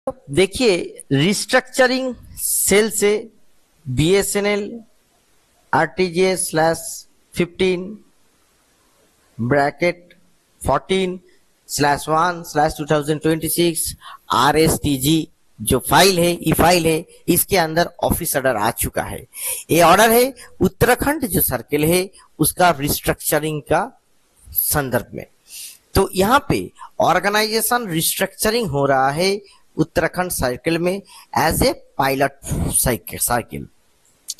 देखिए restructuring cell से BSNL RTGS slash 15 bracket 14/1/2026 RSTG जो फाइल है ई फाइल है इसके अंदर ऑफिस ऑर्डर आ चुका है। ये ऑर्डर है उत्तराखंड जो सर्किल है उसका रिस्ट्रक्चरिंग का संदर्भ में। तो यहाँ पे ऑर्गेनाइजेशन रिस्ट्रक्चरिंग हो रहा है उत्तराखंड सर्किल में एज ए पायलट सर्किल।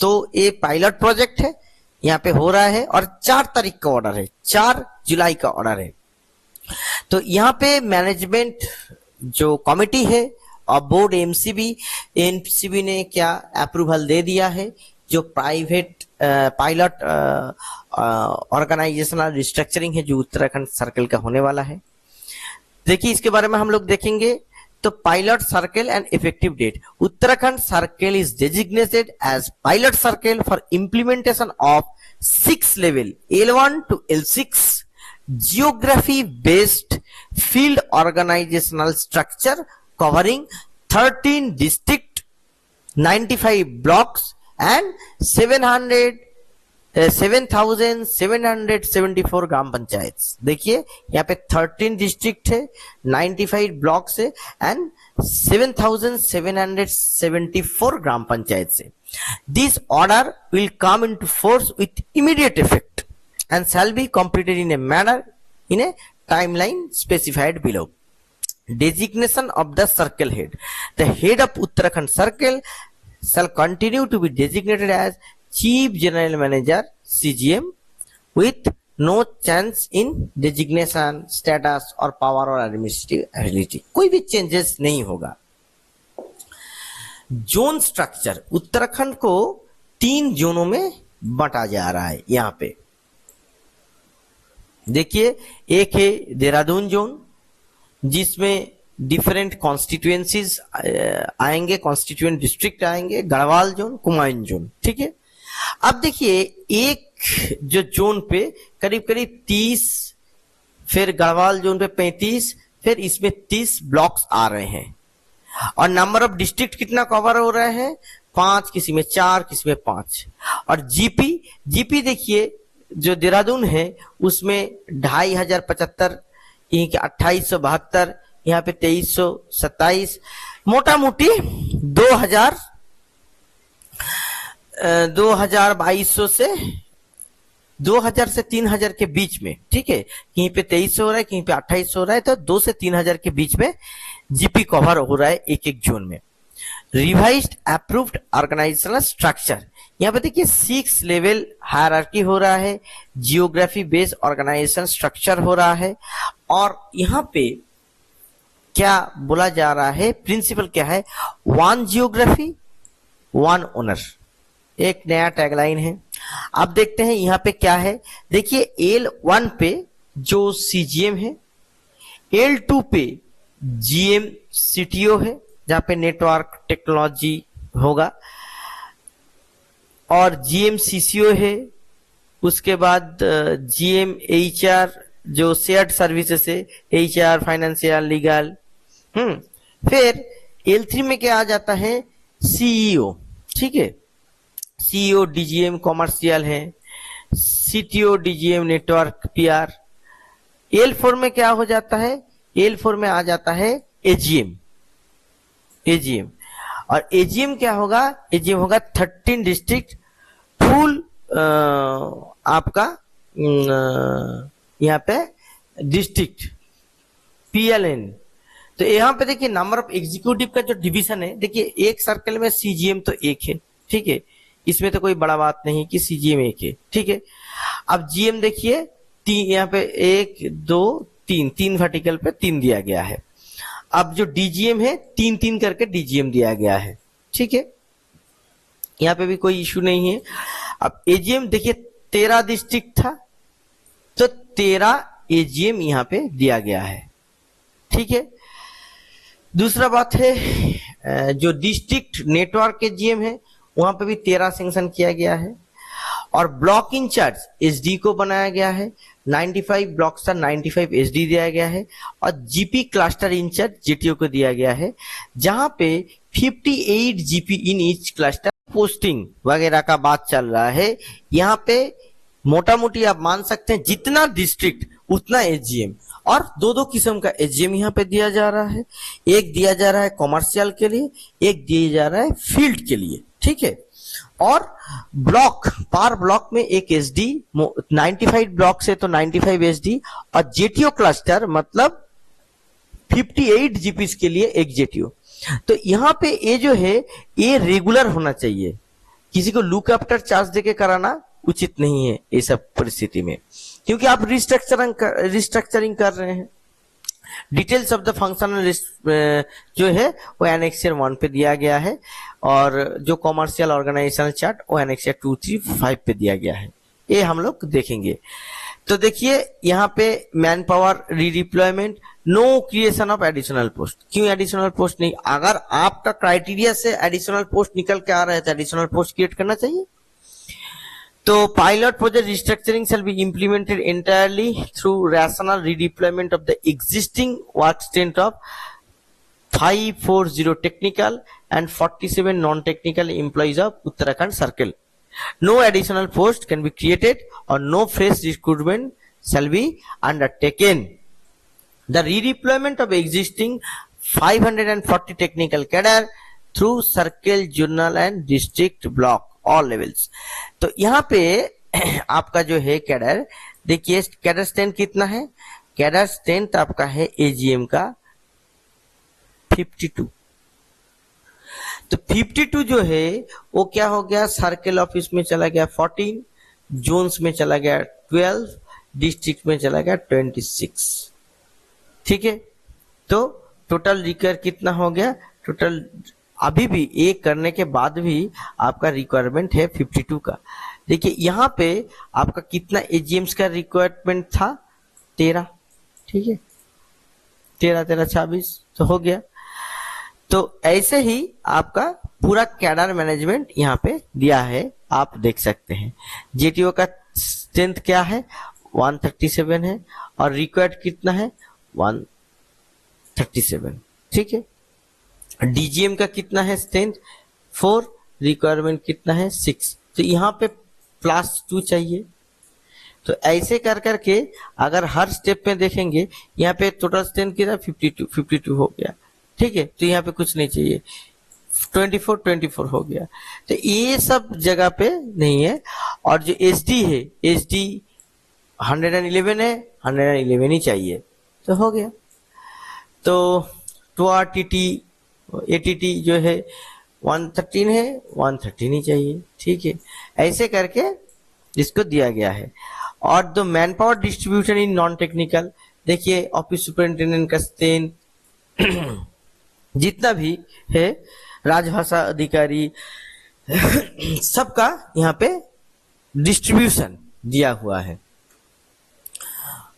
तो ये पायलट प्रोजेक्ट है यहाँ पे हो रहा है और 4 तारीख का ऑर्डर है, 4 जुलाई का ऑर्डर है। तो यहाँ पे मैनेजमेंट जो कमिटी है और बोर्ड एमसीबी ने क्या अप्रूवल दे दिया है जो प्राइवेट पायलट ऑर्गेनाइजेशनल रिस्ट्रक्चरिंग है जो उत्तराखंड सर्किल का होने वाला है। देखिए इसके बारे में हम लोग देखेंगे। तो pilot circle and effective date, Uttarakhand circle is designated as pilot circle for implementation of 6 level L1 to L6 geography based field organizational structure covering 13 district, 95 blocks and 7,774 ग्राम पंचायत। देखिए यहाँ पे 13 डिस्ट्रिक्ट है, 95 ब्लॉक्स है एंड 7,774 ग्राम पंचायत से। This order will come into force with immediate effect and shall be completed in a manner in a timeline specified below. Designation of the circle head. The head of Uttarakhand circle shall continue to be designated as Chief General Manager CGM with no change in designation, status or power or administrative ability. कोई भी changes नहीं होगा। Zone structure Uttarakhand को 3 जोनों में बांटा जा रहा है। यहाँ पे देखिए एक है देहरादून जोन जिसमें डिफरेंट कॉन्स्टिट्यूएंसीज आएंगे, कॉन्स्टिट्यूएंट डिस्ट्रिक्ट आएंगे, गढ़वाल जोन, कुमायूं जोन। ठीक है, अब देखिए एक जो जोन पे करीब करीब 30, फिर गढ़वाल जोन पे 35, फिर इसमें 30 ब्लॉक्स आ रहे हैं और नंबर ऑफ डिस्ट्रिक्ट कितना कवर हो रहा है 5, किसी में 4, किसी में 5। और जीपी देखिए जो देहरादून है उसमें 2,575, यहीं के 2,872, यहाँ पे 2,327, मोटा मोटी 2,200 से 3,000 के बीच में। ठीक है, कहीं पे 2,300 हो रहा है, कहीं पे 2,800 हो रहा है, तो 2 से 3,000 के बीच में जीपी कवर हो रहा है एक एक जोन में। रिवाइज्ड अप्रूव्ड ऑर्गेनाइजेशनल स्ट्रक्चर, यहाँ पे देखिए 6 लेवल हायरार्की हो रहा है, जियोग्राफी बेस्ड ऑर्गेनाइजेशन स्ट्रक्चर हो रहा है। और यहाँ पे क्या बोला जा रहा है, प्रिंसिपल क्या है, 1 जियोग्राफी 1 ओनर, एक नया टैगलाइन है। अब देखते हैं यहाँ पे क्या है। देखिए L1 पे जो CGM है, L2 पे GM CTO है जहां पे नेटवर्क टेक्नोलॉजी होगा, और GM CCO है, उसके बाद GM HR जो शेयर्ड सर्विसेज है, HR फाइनेंशियल लीगल। फिर L3 में क्या आ जाता है, CEO। ठीक है, CEO DGM कॉमर्शियल है, CTO DGM network PR। L4 में क्या हो जाता है, L4 में आ जाता है AGM। और AGM क्या होगा, AGM होगा 13 डिस्ट्रिक्ट फुल आपका यहाँ पे डिस्ट्रिक्ट PLN। तो यहाँ पे देखिए नंबर ऑफ एग्जीक्यूटिव का जो डिवीजन है, देखिए एक सर्कल में CGM तो एक है। ठीक है, इसमें तो कोई बड़ा बात नहीं कि CGM एक है। ठीक है, अब GM देखिए 3, यहाँ पे 1 2 3 वर्टिकल पे 3 दिया गया है। अब जो DGM है 3 करके DGM दिया गया है। ठीक है, यहाँ पे भी कोई इशू नहीं है। अब AGM देखिए 13 डिस्ट्रिक्ट था तो 13 AGM यहाँ पे दिया गया है। ठीक है, दूसरा बात है जो डिस्ट्रिक्ट नेटवर्क के GM है वहां पे भी 13 सेंक्शन किया गया है। और ब्लॉक इंचार्ज एसडी को बनाया गया है, 95 ब्लॉक का 95 एसडी दिया गया है, और जीपी क्लस्टर इंचार्ज जेटीओ को दिया गया है, जहां पे 58 GP in each cluster posting वगैरह का बात चल रहा है। यहाँ पे मोटा मोटी आप मान सकते हैं जितना डिस्ट्रिक्ट उतना एसजीएम, और दो दो किस्म का एसजीएम यहाँ पे दिया जा रहा है। एक दिया जा रहा है कॉमर्शियल के लिए, एक दिया जा रहा है फील्ड के लिए, ठीक है। और ब्लॉक पर ब्लॉक में एक एसडी, 95 ब्लॉक से तो 95 एसडी, और जेटीओ क्लस्टर मतलब 58 जीपीस के लिए एक जेटीओ। तो यहाँ पे ये जो है ये रेगुलर होना चाहिए, किसी को लुक आफ्टर चार्ज देके कराना उचित नहीं है ये सब परिस्थिति में, क्योंकि आप रिस्ट्रक्चरिंग कर रहे हैं। डिटेल्स ऑफ द फंक्शनल जो है वो एनेक्सर 1 पे दिया गया है, और जो कॉमर्शियल ऑर्गेनाइजेशनल चार्ट वो एनेक्सर 2, 3, 5 पे दिया गया है। ये हम लोग देखेंगे। तो देखिए यहाँ पे man power redeployment, no creation of additional post. क्यों एडिशनल पोस्ट नहीं? अगर आपका क्राइटेरिया से एडिशनल पोस्ट निकल के आ रहा है तो एडिशनल पोस्ट क्रिएट करना चाहिए। तो pilot project restructuring shall be implemented entirely through rational redeployment of the existing work strength of 540 technical and 47 non-technical employees of Uttarakhand Circle. No additional post can be created or no fresh recruitment shall be undertaken. The redeployment of existing 540 technical cadre through circle, journal and district block all levels. तो यहाँ पे आपका जो है cadre, देखिए cadre strength कितना है? Cadre strength आपका है एजीएम का 52। तो 52 जो है वो क्या हो गया? सर्कल ऑफिस में चला गया 14, जोन्स में चला गया 12, डिस्ट्रिक्ट में चला गया 26, ठीक है। तो टोटल रिक्वायर कितना हो गया? टोटल अभी भी एक करने के बाद भी आपका रिक्वायरमेंट है 52 का। देखिए यहाँ पे आपका कितना एजीएम्स का रिक्वायरमेंट था? 13, ठीक है। 13, 13, 26 तो हो गया। तो ऐसे ही आपका पूरा कैडर मैनेजमेंट यहाँ पे दिया है, आप देख सकते हैं। जेटीओ का स्ट्रेंथ क्या है? 137 है, और रिक्वायर्ड कितना है? 137, ठीक है। डीजीएम का कितना है स्ट्रेंथ? 4, रिक्वायरमेंट कितना है? 6। तो यहाँ पे +2 चाहिए। तो ऐसे कर करके अगर हर स्टेप में देखेंगे, यहाँ पे टोटल स्ट्रेंथ कितना? 52 हो गया, ठीक है। तो यहाँ पे कुछ नहीं चाहिए, 24 हो गया। तो ये सब जगह पे नहीं है। और जो एसडी है, एसडी 111 है, 111 ही चाहिए, तो हो गया। तो 2RTT एटीटी जो है 113 है, 113 ही चाहिए, ठीक है। ऐसे करके इसको दिया गया है। और the man power distribution in non technical, देखिए ऑफिस सुपरिंटेंडेंट का स्ट्रेंथ जितना भी है, राजभाषा अधिकारी सबका यहाँ पे डिस्ट्रीब्यूशन दिया हुआ है।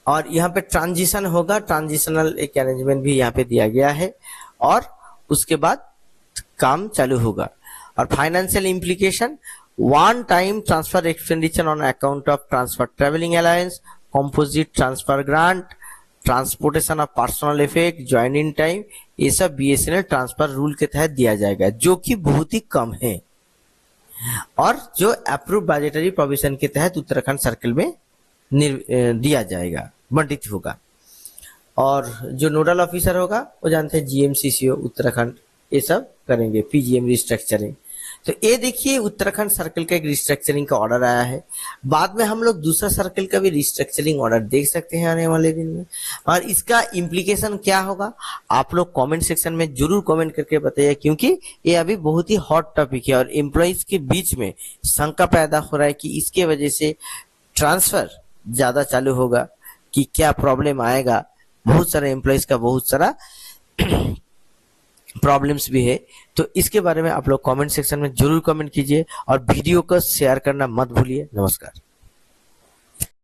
और यहाँ पे ट्रांजिशन होगा, ट्रांजिशनल एक अरेंजमेंट भी यहाँ पे दिया गया है, और उसके बाद काम चालू होगा। और financial implication, 1 time transfer expenditure on account of transfer travelling alliance, composite transfer grant, transportation of personal effect, join in time, ये सब बीएसएनएल ट्रांसफर रूल के तहत दिया जाएगा, जो कि बहुत ही कम है, और जो अप्रूव बजटरी प्रोविजन के तहत उत्तराखंड सर्कल में दिया जाएगा, बंटित होगा। और जो नोडल ऑफिसर होगा वो जानते हैं जीएमसीसीओ उत्तराखंड, ये सब करेंगे पीजीएम रिस्ट्रक्चरिंग। तो ये देखिए उत्तराखंड सर्कल का एक रिस्ट्रक्चरिंग का ऑर्डर आया है। बाद में हम लोग दूसरा सर्कल का भी रिस्ट्रक्चरिंग ऑर्डर देख सकते हैं आने वाले दिन में। और इसका इम्प्लीकेशन क्या होगा आप लोग कमेंट सेक्शन में जरूर कमेंट करके बताइए, क्योंकि ये अभी बहुत ही हॉट टॉपिक है और एम्प्लॉइज के बीच में शंका पैदा हो रहा है कि इसके वजह से ट्रांसफर ज्यादा चालू होगा कि क्या प्रॉब्लम आएगा। बहुत सारे एम्प्लॉइज का बहुत सारा प्रॉब्लम्स भी है। तो इसके बारे में आप लोग कमेंट सेक्शन में जरूर कमेंट कीजिए और वीडियो को शेयर करना मत भूलिए। नमस्कार।